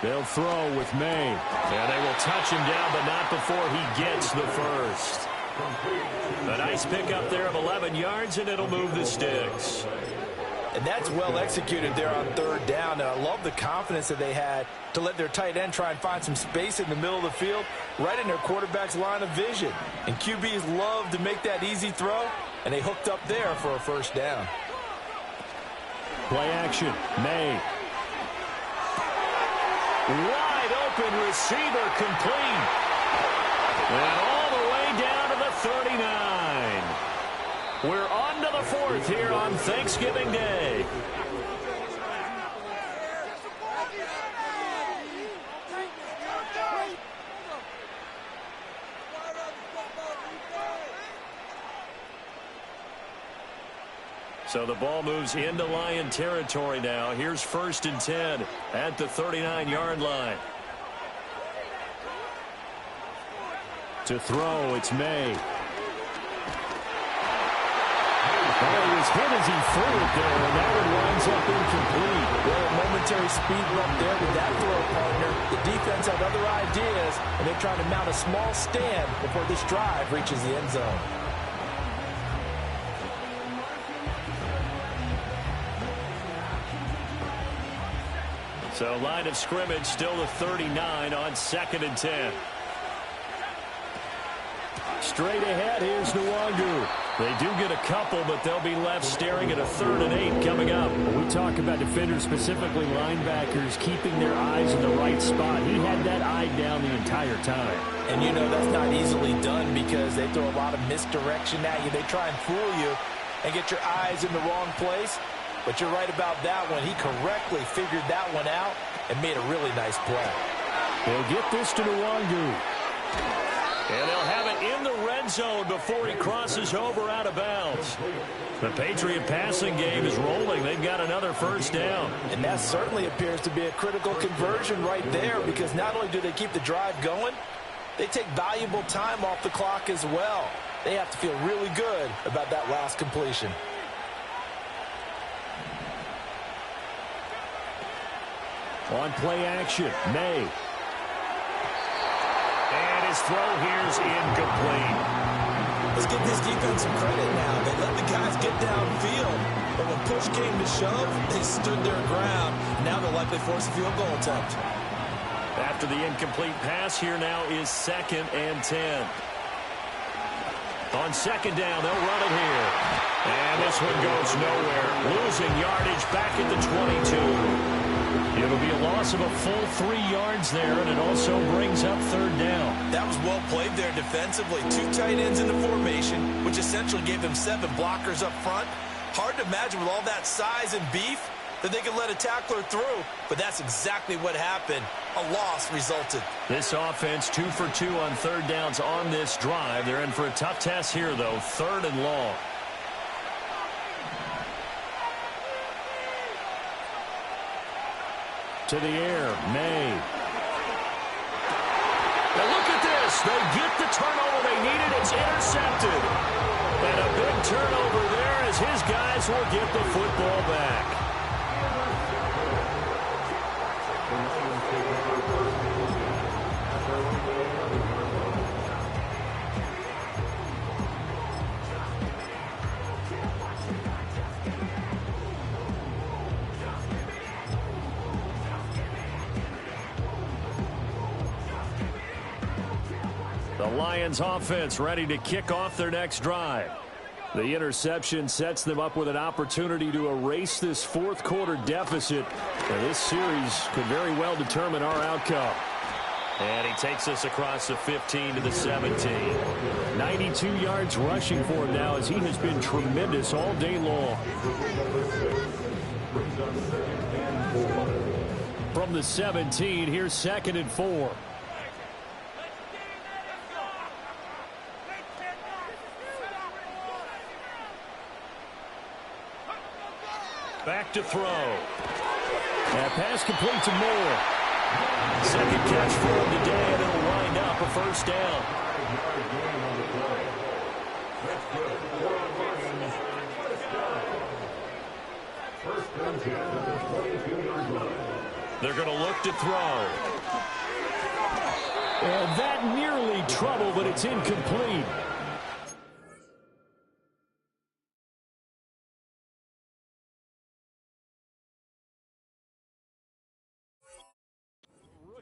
They'll throw with May. And they will touch him down, but not before he gets the first. A nice pickup there of 11 yards, and it'll move the sticks. And that's well executed there on 3rd down. And I love the confidence that they had to let their tight end try and find some space in the middle of the field, right in their quarterback's line of vision. And QBs love to make that easy throw, and they hooked up there for a first down. Play action. May. Wide open receiver complete. And all the way down to the 39. We're on to the 4th here on Thanksgiving Day. So the ball moves into Lion territory now. Here's 1st and 10 at the 39-yard line. To throw, it's May. Oh, he was hit as he threw it there, and that one winds up incomplete. Well, a momentary speed bump there with that throw, partner. The defense had other ideas, and they're trying to mount a small stand before this drive reaches the end zone. So line of scrimmage still the 39 on 2nd and 10. Straight ahead, here's Nwangu. They do get a couple, but they'll be left staring at a 3rd and 8 coming up. We talk about defenders, specifically linebackers, keeping their eyes in the right spot. He had that eye down the entire time. And you know that's not easily done because they throw a lot of misdirection at you. They try and fool you and get your eyes in the wrong place. But you're right about that one. He correctly figured that one out and made a really nice play. They'll get this to Nwangu. And they'll have it in the red zone before he crosses over out of bounds. The Patriot passing game is rolling. They've got another first down. And that certainly appears to be a critical conversion right there because not only do they keep the drive going, they take valuable time off the clock as well. They have to feel really good about that last completion. On play action, May. And his throw here's incomplete. Let's give this defense some credit now. They let the guys get downfield, but when push came to shove, they stood their ground. Now they'll likely force a field goal attempt. After the incomplete pass, here now is 2nd and 10. On 2nd down, they'll run it here. And this one goes nowhere. Losing yardage back at the 22. It'll be a loss loss of a full 3 yards there, and it also brings up third down. That was well played there defensively. 2 tight ends in the formation, which essentially gave them 7 blockers up front. Hard to imagine with all that size and beef that they could let a tackler through, but that's exactly what happened. A loss resulted. This offense 2 for 2 on third downs on this drive. They're in for a tough test here, though. 3rd and long. To the air, May. Now look at this. They get the turnover they needed. It's intercepted. And a big turnover there as his guys will get the football back. The Lions offense ready to kick off their next drive. The interception sets them up with an opportunity to erase this 4th quarter deficit. And this series could very well determine our outcome. And he takes us across the 15 to the 17. 92 yards rushing for him now as he has been tremendous all day long. From the 17, here's 2nd and 4. Back to throw. That pass complete to Moore. 2nd catch for him today, and it'll wind up a 1st down. They're going to look to throw. And that nearly trouble, but it's incomplete.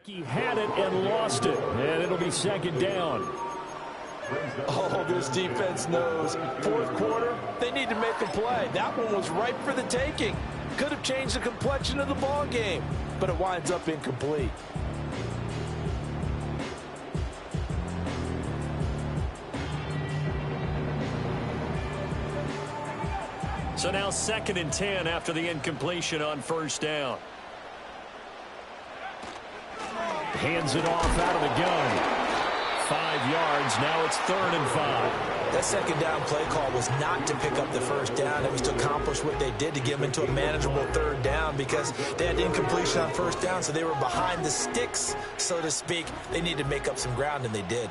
He had it and lost it, and it'll be 2nd down. Oh, this defense knows. 4th quarter, they need to make a play. That one was ripe for the taking. Could have changed the complexion of the ball game, but it winds up incomplete. So now 2nd and 10 after the incompletion on 1st down. Hands it off out of the gun. 5 yards. Now it's 3rd and 5. That 2nd down play call was not to pick up the 1st down. It was to accomplish what they did to get them into a manageable 3rd down because they had incompletion on 1st down, so they were behind the sticks, so to speak. They needed to make up some ground, and they did.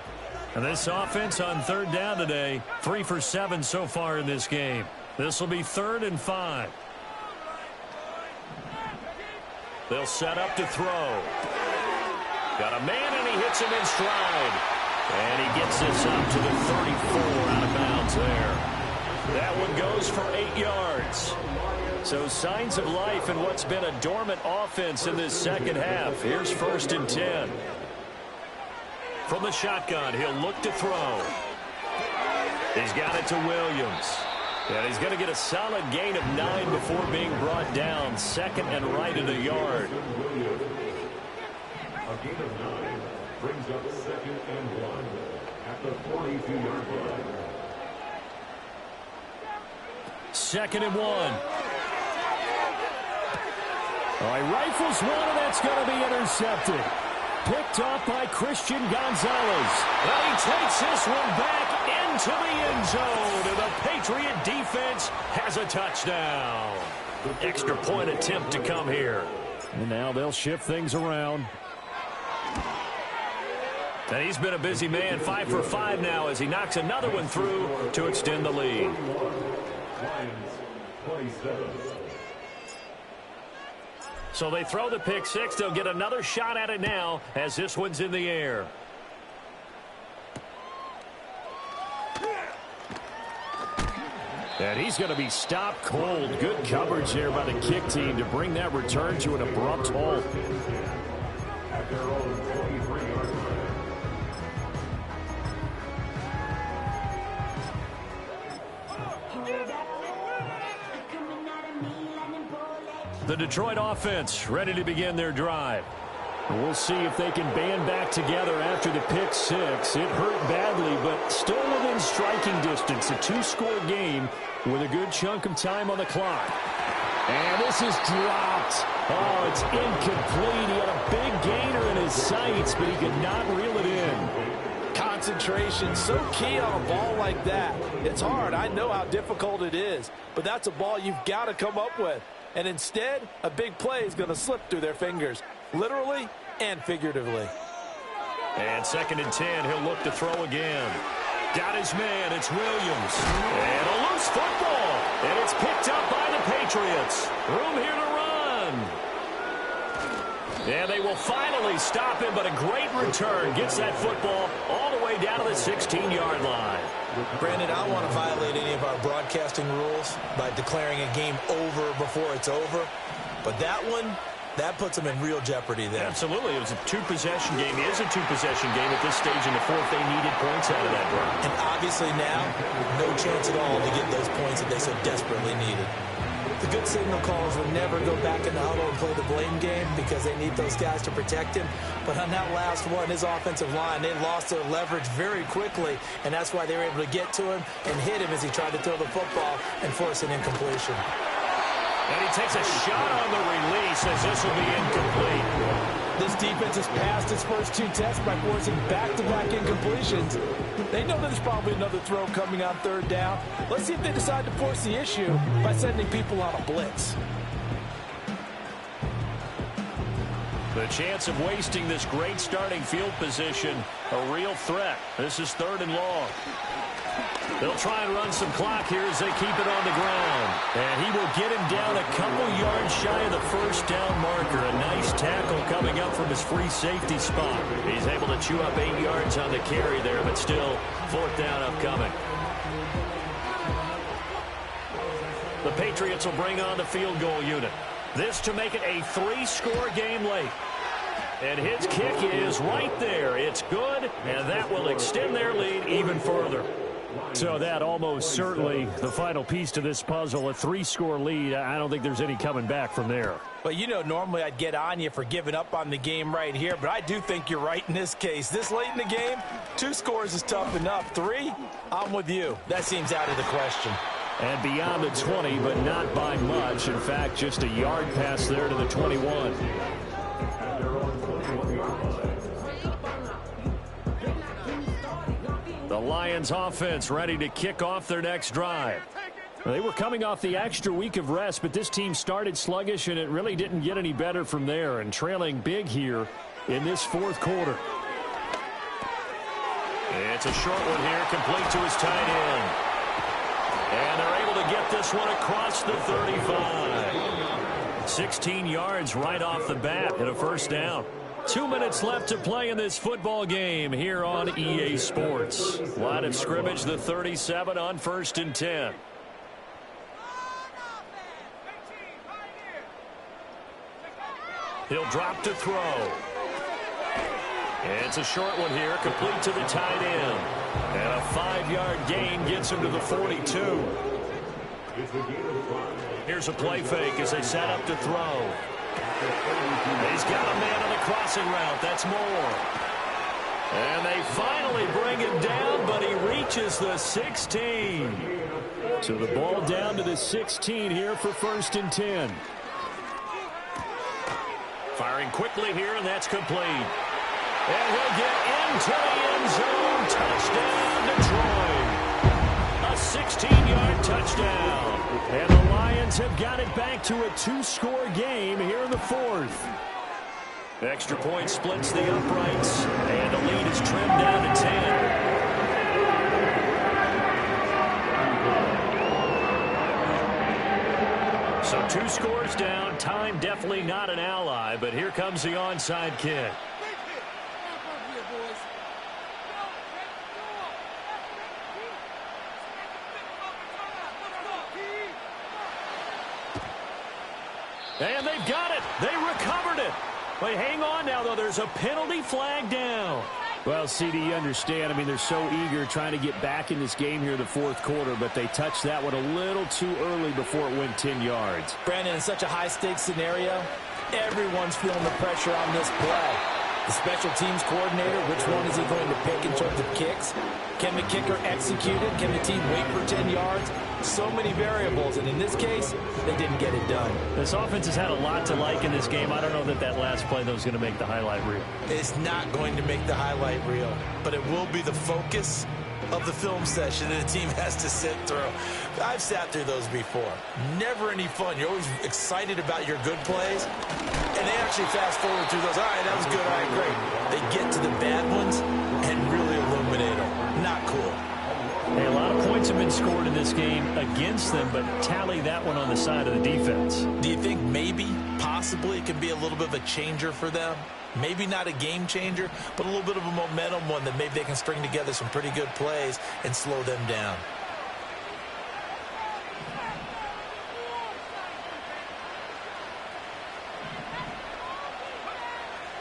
And this offense on 3rd down today, 3 for 7 so far in this game. This will be 3rd and 5. They'll set up to throw. Got a man, and he hits him in stride. And he gets this up to the 34 out of bounds there. That one goes for 8 yards. So signs of life in what's been a dormant offense in this 2nd half. Here's 1st and 10. From the shotgun, he'll look to throw. He's got it to Williams. And he's going to get a solid gain of 9 before being brought down. 2nd and right at a yard. A gain of 9 brings up 2nd and 1 at the 42-yard line. 2nd and 1. All right, rifles one, and that's going to be intercepted. Picked up by Christian Gonzalez. And he takes this one back into the end zone. And the Patriot defense has a touchdown. Extra point attempt to come here. And now they'll shift things around. And he's been a busy man, 5 for 5 now as he knocks another one through to extend the lead. Lions 27. So they throw the pick six. They'll get another shot at it now as this one's in the air. And he's going to be stopped cold. Good coverage there by the kick team to bring that return to an abrupt halt. At their own 23-yard line. The Detroit offense ready to begin their drive. We'll see if they can band back together after the pick six. It hurt badly, but still within striking distance. A two-score game with a good chunk of time on the clock. And this is dropped. Oh, it's incomplete. He had a big gainer in his sights, but he could not reel it in. Concentration, so key on a ball like that. It's hard. I know how difficult it is, but that's a ball you've got to come up with. And instead, a big play is going to slip through their fingers, literally and figuratively. And 2nd and 10, he'll look to throw again. Got his man, it's Williams. And a loose football. And it's picked up by the Patriots. Room here to run. And they will finally stop him, but a great return. Gets that football all the way down to the 16-yard line. Brandon, I don't want to violate any of our broadcasting rules by declaring a game over before it's over. But that one, that puts them in real jeopardy there. Absolutely. It was a two-possession game. It is a two-possession game at this stage in the fourth. They needed points out of that drive. And obviously now, no chance at all to get those points that they so desperately needed. The good signal calls would never go back in the huddle and play the blame game because they need those guys to protect him. But on that last one, his offensive line, they lost their leverage very quickly, and that's why they were able to get to him and hit him as he tried to throw the football and force an incompletion. And he takes a shot on the release as this will be incomplete. This defense has passed its first two tests by forcing back-to-back incompletions. They know there's probably another throw coming on 3rd down. Let's see if they decide to force the issue by sending people on a blitz. The chance of wasting this great starting field position, a real threat. This is 3rd and long. They'll try and run some clock here as they keep it on the ground. And he will get him down a couple yards shy of the 1st down marker. A nice tackle coming up from his free safety spot. He's able to chew up 8 yards on the carry there, but still 4th down upcoming. The Patriots will bring on the field goal unit. This to make it a 3-score game late. And his kick is right there. It's good, and that will extend their lead even further. So that almost certainly the final piece to this puzzle, a 3-score lead. I don't think there's any coming back from there. Well, you know, normally I'd get on you for giving up on the game right here, but I do think you're right in this case. This late in the game, 2 scores is tough enough. 3, I'm with you. That seems out of the question. And beyond the 20, but not by much. In fact, just a yard pass there to the 21. The Lions offense ready to kick off their next drive. They were coming off the extra week of rest, but this team started sluggish, and it really didn't get any better from there, and trailing big here in this 4th quarter. It's a short one here, complete to his tight end. And they're able to get this one across the 35. 16 yards right off the bat and a 1st down. 2 minutes left to play in this football game here on EA Sports. Line of scrimmage, the 37 on 1st and 10. He'll drop to throw. It's a short one here, complete to the tight end. And a 5-yard gain gets him to the 42. Here's a play fake as they set up to throw. He's got a man on the crossing route. That's Moore. And they finally bring him down, but he reaches the 16. So the ball down to the 16 here for 1st and 10. Firing quickly here, and that's complete. And he'll get into the end zone. Touchdown, Detroit. A 16-yard touchdown. And the Lions have got it back to a 2-score game here in the 4th. Extra point splits the uprights, and the lead is trimmed down to 10. So 2 scores down. Time definitely not an ally, but here comes the onside kick. And they've got it. They recovered it. Wait, hang on now, though. There's a penalty flag down. Well, CD, you understand. I mean, they're so eager trying to get back in this game here in the fourth quarter, but they touched that one a little too early before it went 10 yards. Brandon, in such a high-stakes scenario, everyone's feeling the pressure on this play. The special teams coordinator, which one is he going to pick in terms of kicks? Can the kicker execute it? Can the team wait for 10 yards? So many variables, and in this case, they didn't get it done. This offense has had a lot to like in this game. I don't know that that last play, though, is going to make the highlight reel. It's not going to make the highlight reel, but it will be the focus of the film session that the team has to sit through. I've sat through those before. Never any fun. You're always excited about your good plays, and they actually fast forward through those. All right, that was good. All right, great. They get to the bad ones and really illuminate them. Not cool. Hey, a lot of points have been scored in this game against them, but tally that one on the side of the defense. Do you think maybe, possibly, it can be a little bit of a changer for them? Maybe not a game changer, but a little bit of a momentum one that maybe they can string together some pretty good plays and slow them down.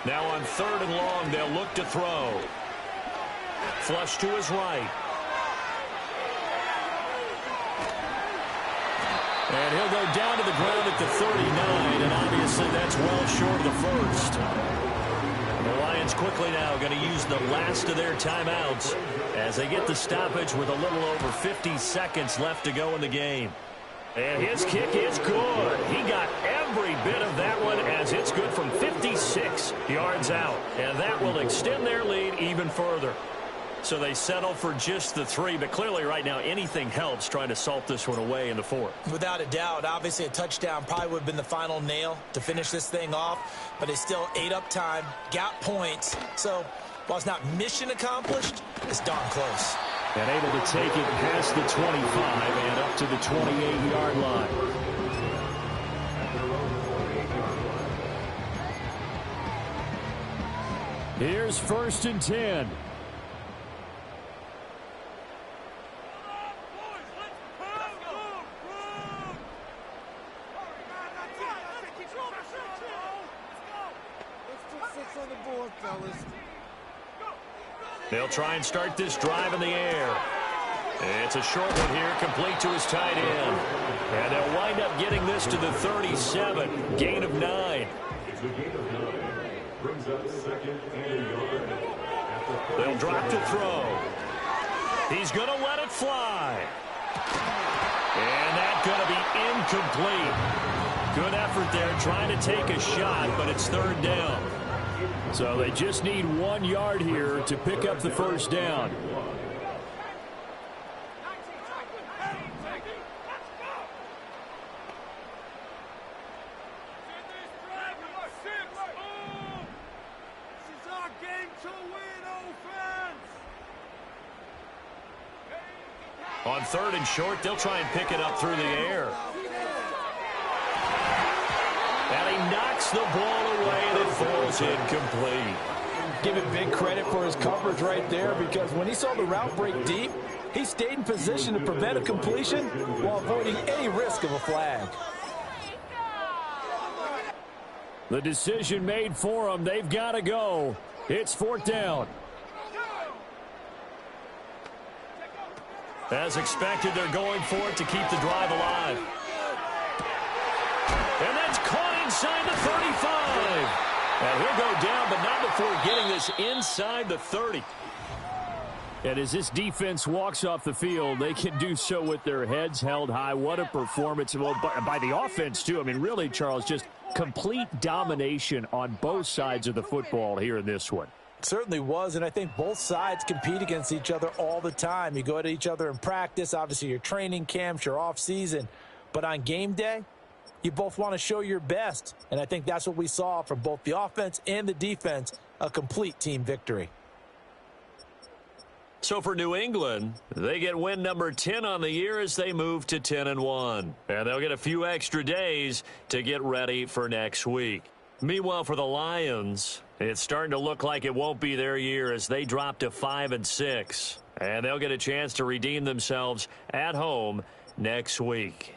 Now on 3rd and long, they'll look to throw. Flush to his right. And he'll go down to the ground at the 39, and obviously that's well short of the first. The Lions quickly now going to use the last of their timeouts as they get the stoppage with a little over 50 seconds left to go in the game. And his kick is good. He got every bit of that one as it's good from 56 yards out. And that will extend their lead even further. So they settle for just the 3, but clearly right now anything helps trying to salt this one away in the 4th. Without a doubt, obviously a touchdown probably would have been the final nail to finish this thing off, but they still ate up time, got points. So while it's not mission accomplished, it's darn close. And able to take it past the 25 and up to the 28-yard line. Here's 1st and 10. They'll try and start this drive in the air. It's a short one here, complete to his tight end. And they'll wind up getting this to the 37, gain of 9. It's a gain of 9. Brings up 2nd and a yard. They'll drop to throw. He's going to let it fly. And that's going to be incomplete. Good effort there trying to take a shot, but it's 3rd down. So they just need 1 yard here to pick up the 1st down. On 3rd and short, they'll try and pick it up through the air. And he knocks the ball away and it falls incomplete. Give it big credit for his coverage right there, because when he saw the route break deep, he stayed in position to prevent a completion while avoiding any risk of a flag. The decision made for them. They've got to go. It's 4th down. As expected, they're going for it to keep the drive alive. And that's caught inside the 35. And he'll go down, but not before getting this inside the 30. And as this defense walks off the field, they can do so with their heads held high. What a performance by the offense, too. I mean, really, Charles, just complete domination on both sides of the football here in this one. Certainly was, and I think both sides compete against each other all the time. You go at each other in practice, obviously your training camps, your off-season. But on game day, you both want to show your best. And I think that's what we saw from both the offense and the defense, a complete team victory. So for New England, they get win number 10 on the year as they move to 10-1. And they'll get a few extra days to get ready for next week. Meanwhile, for the Lions, it's starting to look like it won't be their year as they drop to 5-6. And they'll get a chance to redeem themselves at home next week.